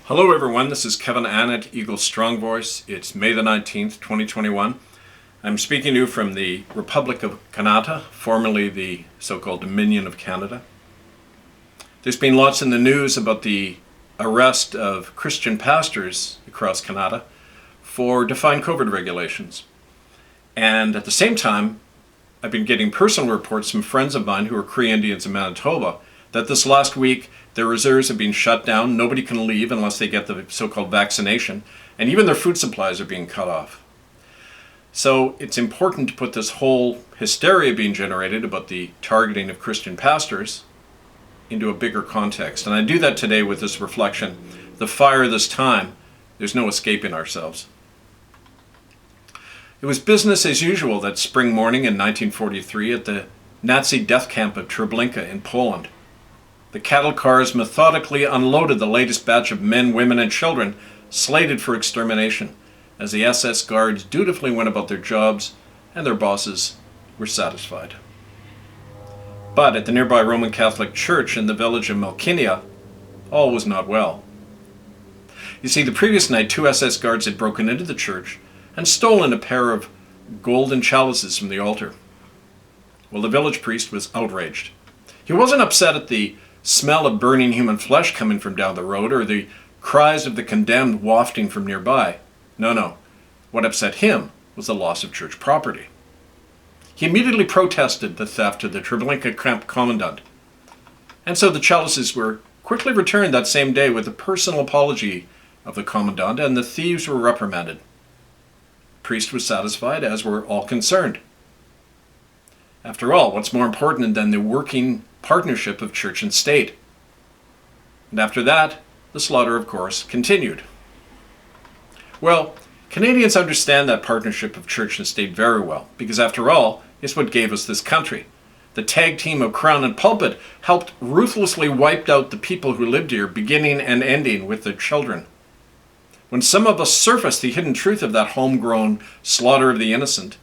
Hello everyone, this is Kevin Annett, Eagle Strong Voice. It's May the 19th, 2021. I'm speaking to you from the Republic of Kanata, formerly the so-called Dominion of Canada. There's been lots in the news about the arrest of Christian pastors across Kanata for defying COVID regulations. And at the same time, I've been getting personal reports from friends of mine who are Cree Indians in Manitoba that this last week their reserves have been shut down. Nobody can leave unless they get the so-called vaccination, and even their food supplies are being cut off. So it's important to put this whole hysteria being generated about the targeting of Christian pastors into a bigger context. And I do that today with this reflection: the fire this time, there's no escaping ourselves. It was business as usual that spring morning in 1943 at the Nazi death camp of Treblinka in Poland. The cattle cars methodically unloaded the latest batch of men, women, and children slated for extermination as the SS guards dutifully went about their jobs and their bosses were satisfied. But at the nearby Roman Catholic Church in the village of Melkinia, all was not well. You see, the previous night, 2 SS guards had broken into the church and stolen a pair of golden chalices from the altar. Well, the village priest was outraged. He wasn't upset at the smell of burning human flesh coming from down the road or the cries of the condemned wafting from nearby. No. What upset him was the loss of church property. He immediately protested the theft to the Treblinka camp commandant. And so the chalices were quickly returned that same day with a personal apology of the commandant, and the thieves were reprimanded. The priest was satisfied, as were all concerned. After all, what's more important than the working partnership of church and state? And after that, the slaughter, of course, continued. Well, Canadians understand that partnership of church and state very well, because after all, it's what gave us this country. The tag team of Crown and Pulpit helped ruthlessly wipe out the people who lived here, beginning and ending with their children. When some of us surfaced the hidden truth of that homegrown slaughter of the innocent,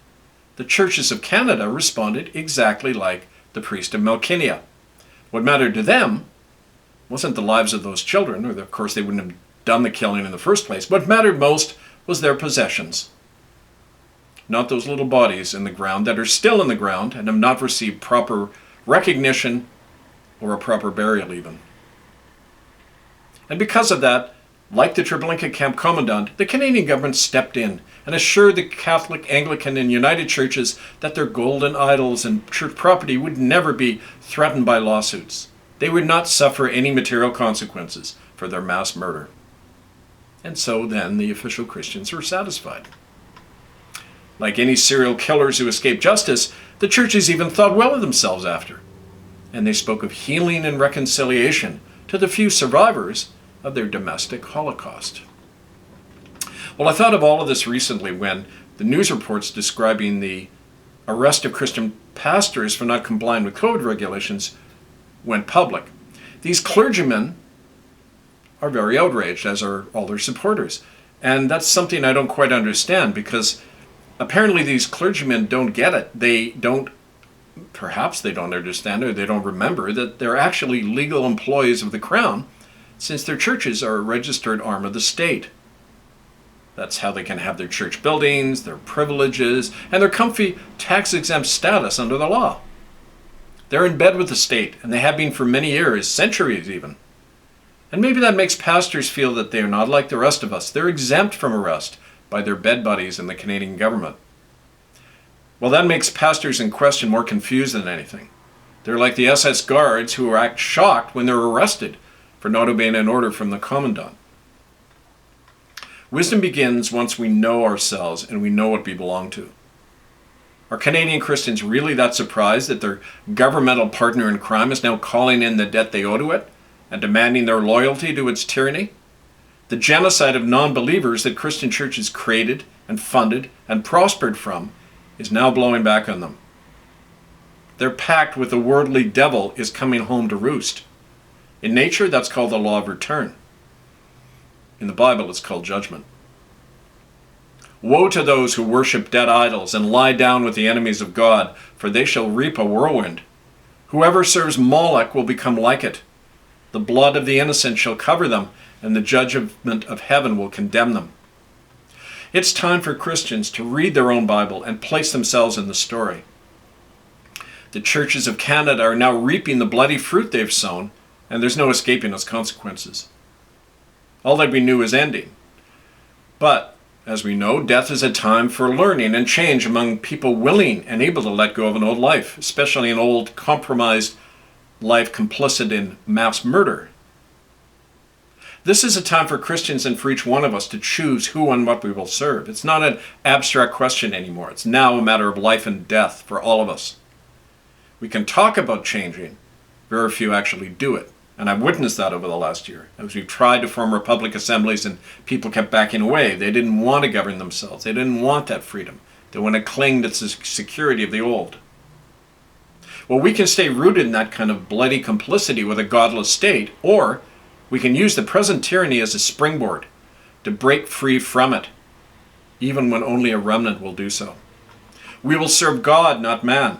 the churches of Canada responded exactly like the priest of Melkinia. What mattered to them wasn't the lives of those children, or of course they wouldn't have done the killing in the first place. What mattered most was their possessions. Not those little bodies in the ground that are still in the ground and have not received proper recognition or a proper burial even. And because of that, like the Treblinka camp commandant, the Canadian government stepped in and assured the Catholic, Anglican, and United churches that their golden idols and church property would never be threatened by lawsuits. They would not suffer any material consequences for their mass murder. And so then the official Christians were satisfied. Like any serial killers who escape justice, the churches even thought well of themselves after. And they spoke of healing and reconciliation to the few survivors of their domestic Holocaust. Well, I thought of all of this recently when the news reports describing the arrest of Christian pastors for not complying with COVID regulations went public. These clergymen are very outraged, as are all their supporters. And that's something I don't quite understand, because apparently these clergymen don't get it. Perhaps they don't understand, or they don't remember that they're actually legal employees of the Crown, since their churches are a registered arm of the state. That's how they can have their church buildings, their privileges, and their comfy tax-exempt status under the law. They're in bed with the state, and they have been for many years, centuries even. And maybe that makes pastors feel that they are not like the rest of us. They're exempt from arrest by their bed buddies in the Canadian government. Well, that makes pastors in question more confused than anything. They're like the SS guards who act shocked when they're arrested for not obeying an order from the commandant. Wisdom begins once we know ourselves and we know what we belong to. Are Canadian Christians really that surprised that their governmental partner in crime is now calling in the debt they owe to it and demanding their loyalty to its tyranny? The genocide of non-believers that Christian churches created and funded and prospered from is now blowing back on them. Their pact with the worldly devil is coming home to roost. In nature, that's called the law of return. In the Bible, it's called judgment. Woe to those who worship dead idols and lie down with the enemies of God, for they shall reap a whirlwind. Whoever serves Moloch will become like it. The blood of the innocent shall cover them, and the judgment of heaven will condemn them. It's time for Christians to read their own Bible and place themselves in the story. The churches of Kanata are now reaping the bloody fruit they've sown, and there's no escaping its consequences. All that we knew is ending. But, as we know, death is a time for learning and change among people willing and able to let go of an old life, especially an old, compromised life complicit in mass murder. This is a time for Christians and for each one of us to choose who and what we will serve. It's not an abstract question anymore. It's now a matter of life and death for all of us. We can talk about changing. Very few actually do it. And I've witnessed that over the last year. As we've tried to form republic assemblies and people kept backing away. They didn't want to govern themselves. They didn't want that freedom. They want to cling to the security of the old. Well, we can stay rooted in that kind of bloody complicity with a godless state, or we can use the present tyranny as a springboard to break free from it, even when only a remnant will do so. We will serve God, not man.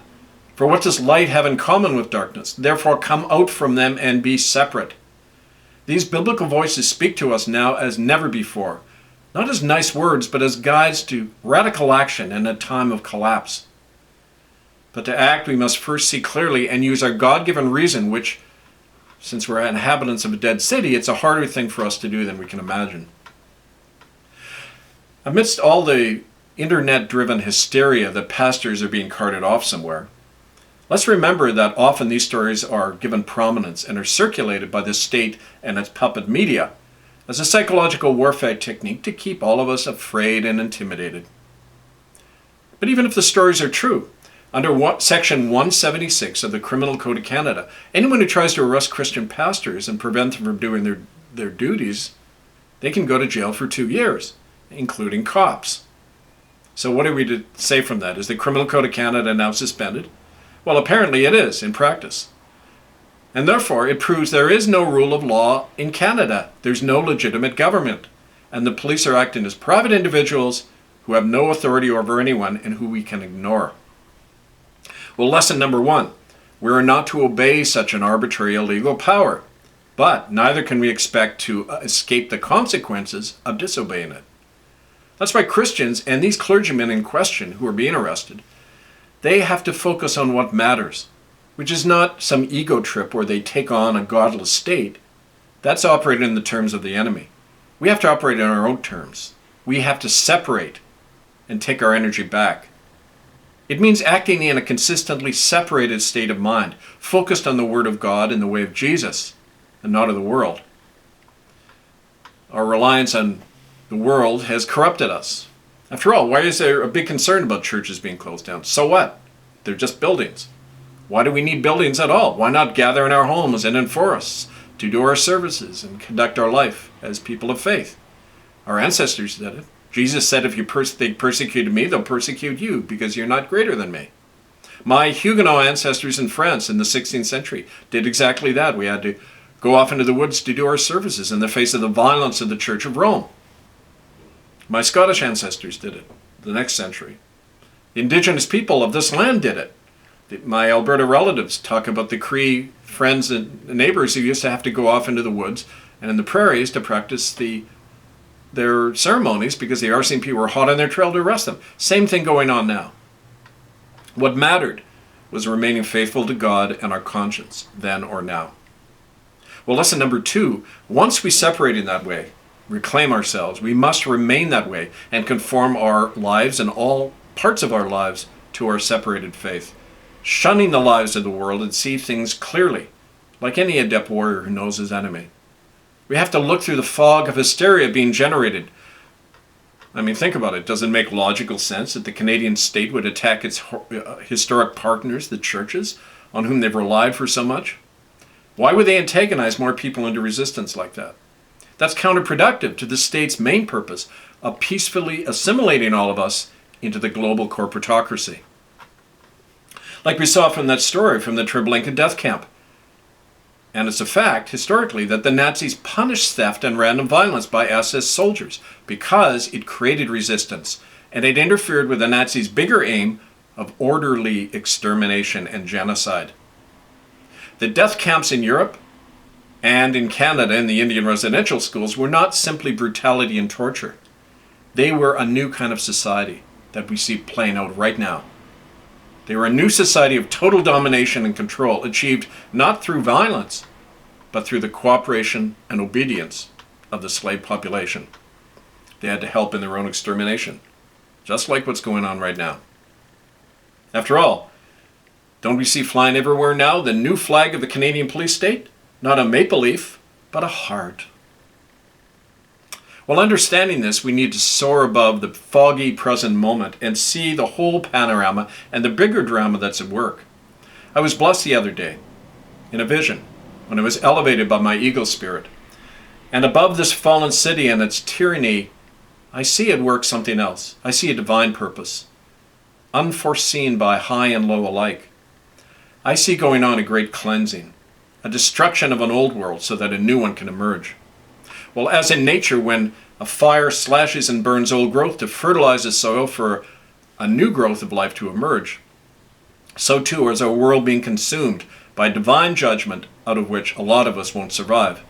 For what does light have in common with darkness? Therefore come out from them and be separate. These biblical voices speak to us now as never before, not as nice words, but as guides to radical action in a time of collapse. But to act, we must first see clearly and use our God-given reason, which, since we're inhabitants of a dead city, it's a harder thing for us to do than we can imagine. Amidst all the internet-driven hysteria that pastors are being carted off somewhere, let's remember that often these stories are given prominence and are circulated by the state and its puppet media as a psychological warfare technique to keep all of us afraid and intimidated. But even if the stories are true, under Section 176 of the Criminal Code of Canada, anyone who tries to arrest Christian pastors and prevent them from doing their duties, they can go to jail for 2 years, including cops. So what are we to say from that? Is the Criminal Code of Canada now suspended? Well, apparently it is in practice. And therefore, it proves there is no rule of law in Canada. There's no legitimate government. And the police are acting as private individuals who have no authority over anyone and who we can ignore. Well, lesson number 1, we are not to obey such an arbitrary illegal power, but neither can we expect to escape the consequences of disobeying it. That's why Christians and these clergymen in question who are being arrested, they have to focus on what matters, which is not some ego trip where they take on a godless state. That's operating in the terms of the enemy. We have to operate in our own terms. We have to separate and take our energy back. It means acting in a consistently separated state of mind, focused on the Word of God and the way of Jesus, and not of the world. Our reliance on the world has corrupted us. After all, why is there a big concern about churches being closed down? So what? They're just buildings. Why do we need buildings at all? Why not gather in our homes and in forests to do our services and conduct our life as people of faith? Our ancestors did it. Jesus said, if they persecuted me, they'll persecute you because you're not greater than me. My Huguenot ancestors in France in the 16th century did exactly that. We had to go off into the woods to do our services in the face of the violence of the Church of Rome. My Scottish ancestors did it the next century. The indigenous people of this land did it. My Alberta relatives talk about the Cree friends and neighbors who used to have to go off into the woods and in the prairies to practice their ceremonies because the RCMP were hot on their trail to arrest them. Same thing going on now. What mattered was remaining faithful to God and our conscience, then or now. Well, lesson number 2, once we separate in that way, reclaim ourselves, we must remain that way and conform our lives and all parts of our lives to our separated faith, shunning the lives of the world and see things clearly, like any adept warrior who knows his enemy. We have to look through the fog of hysteria being generated. I mean, think about it. Does it make logical sense that the Canadian state would attack its historic partners, the churches, on whom they've relied for so much? Why would they antagonize more people into resistance like that? That's counterproductive to the state's main purpose of peacefully assimilating all of us into the global corporatocracy. Like we saw from that story from the Treblinka death camp. And it's a fact, historically, that the Nazis punished theft and random violence by SS soldiers because it created resistance, and it interfered with the Nazis' bigger aim of orderly extermination and genocide. The death camps in Europe and in Canada in the Indian residential schools were not simply brutality and torture. They were a new kind of society that we see playing out right now. They were a new society of total domination and control, achieved not through violence, but through the cooperation and obedience of the slave population. They had to help in their own extermination, just like what's going on right now. After all, don't we see flying everywhere now the new flag of the Canadian police state? Not a maple leaf, but a heart. Well, understanding this, we need to soar above the foggy present moment and see the whole panorama and the bigger drama that's at work. I was blessed the other day in a vision when I was elevated by my eagle spirit. And above this fallen city and its tyranny, I see at work something else. I see a divine purpose, unforeseen by high and low alike. I see going on a great cleansing, a destruction of an old world so that a new one can emerge. Well, as in nature, when a fire slashes and burns old growth to fertilize the soil for a new growth of life to emerge, so too is our world being consumed by divine judgment, out of which a lot of us won't survive.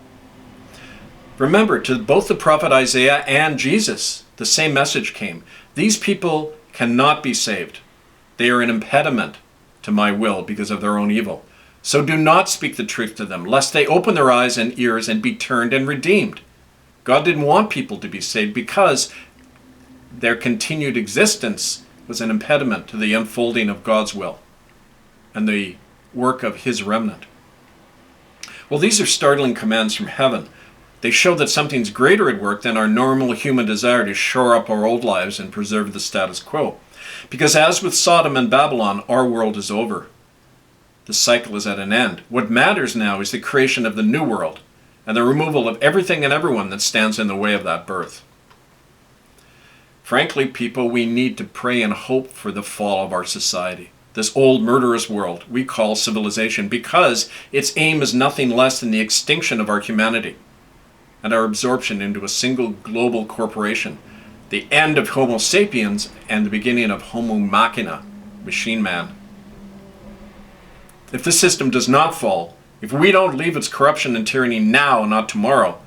Remember, to both the prophet Isaiah and Jesus, the same message came. These people cannot be saved. They are an impediment to my will because of their own evil. So do not speak the truth to them, lest they open their eyes and ears and be turned and redeemed. God didn't want people to be saved because their continued existence was an impediment to the unfolding of God's will and the work of his remnant. Well, these are startling commands from heaven. They show that something's greater at work than our normal human desire to shore up our old lives and preserve the status quo. Because as with Sodom and Babylon, our world is over. The cycle is at an end. What matters now is the creation of the new world and the removal of everything and everyone that stands in the way of that birth. Frankly, people, we need to pray and hope for the fall of our society, this old murderous world we call civilization, because its aim is nothing less than the extinction of our humanity and our absorption into a single global corporation, the end of Homo sapiens and the beginning of Homo machina, machine man. If this system does not fall, if we don't leave its corruption and tyranny now, not tomorrow,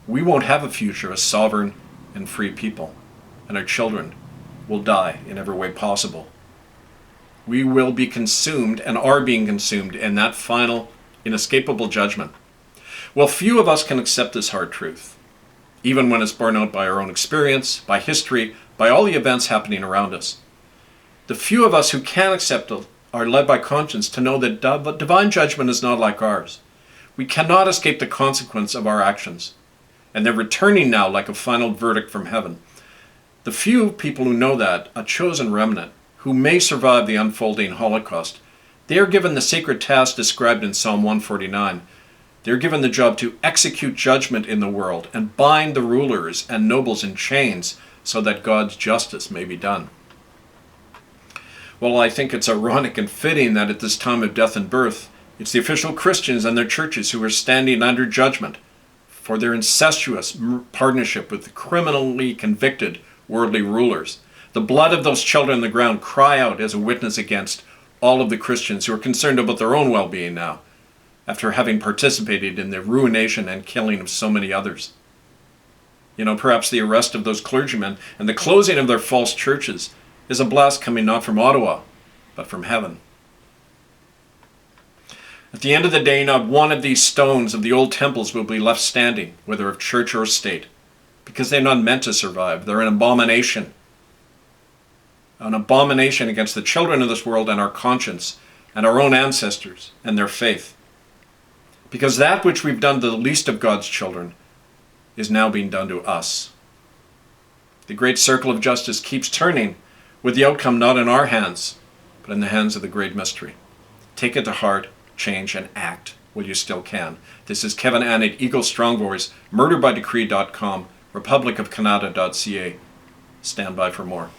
we won't have a future as sovereign and free people, and our children will die in every way possible. We will be consumed and are being consumed in that final, inescapable judgment. Well, few of us can accept this hard truth, even when it's borne out by our own experience, by history, by all the events happening around us. The few of us who can accept it are led by conscience to know that divine judgment is not like ours. We cannot escape the consequence of our actions, and they're returning now like a final verdict from heaven. The few people who know that, a chosen remnant, who may survive the unfolding Holocaust, they are given the sacred task described in Psalm 149. They're given the job to execute judgment in the world and bind the rulers and nobles in chains so that God's justice may be done. Well, I think it's ironic and fitting that at this time of death and birth, it's the official Christians and their churches who are standing under judgment for their incestuous partnership with the criminally convicted worldly rulers. The blood of those children on the ground cry out as a witness against all of the Christians who are concerned about their own well-being now, after having participated in the ruination and killing of so many others. Perhaps the arrest of those clergymen and the closing of their false churches is a blast coming not from Ottawa, but from heaven. At the end of the day, not one of these stones of the old temples will be left standing, whether of church or state, because they're not meant to survive. They're an abomination against the children of this world and our conscience and our own ancestors and their faith. Because that which we've done to the least of God's children is now being done to us. The great circle of justice keeps turning, with the outcome not in our hands, but in the hands of the great mystery. Take it to heart, change, and act while you still can. This is Kevin Annig, Eagle Strong Voice, murderbydecree.com, republicofcanada.ca. Stand by for more.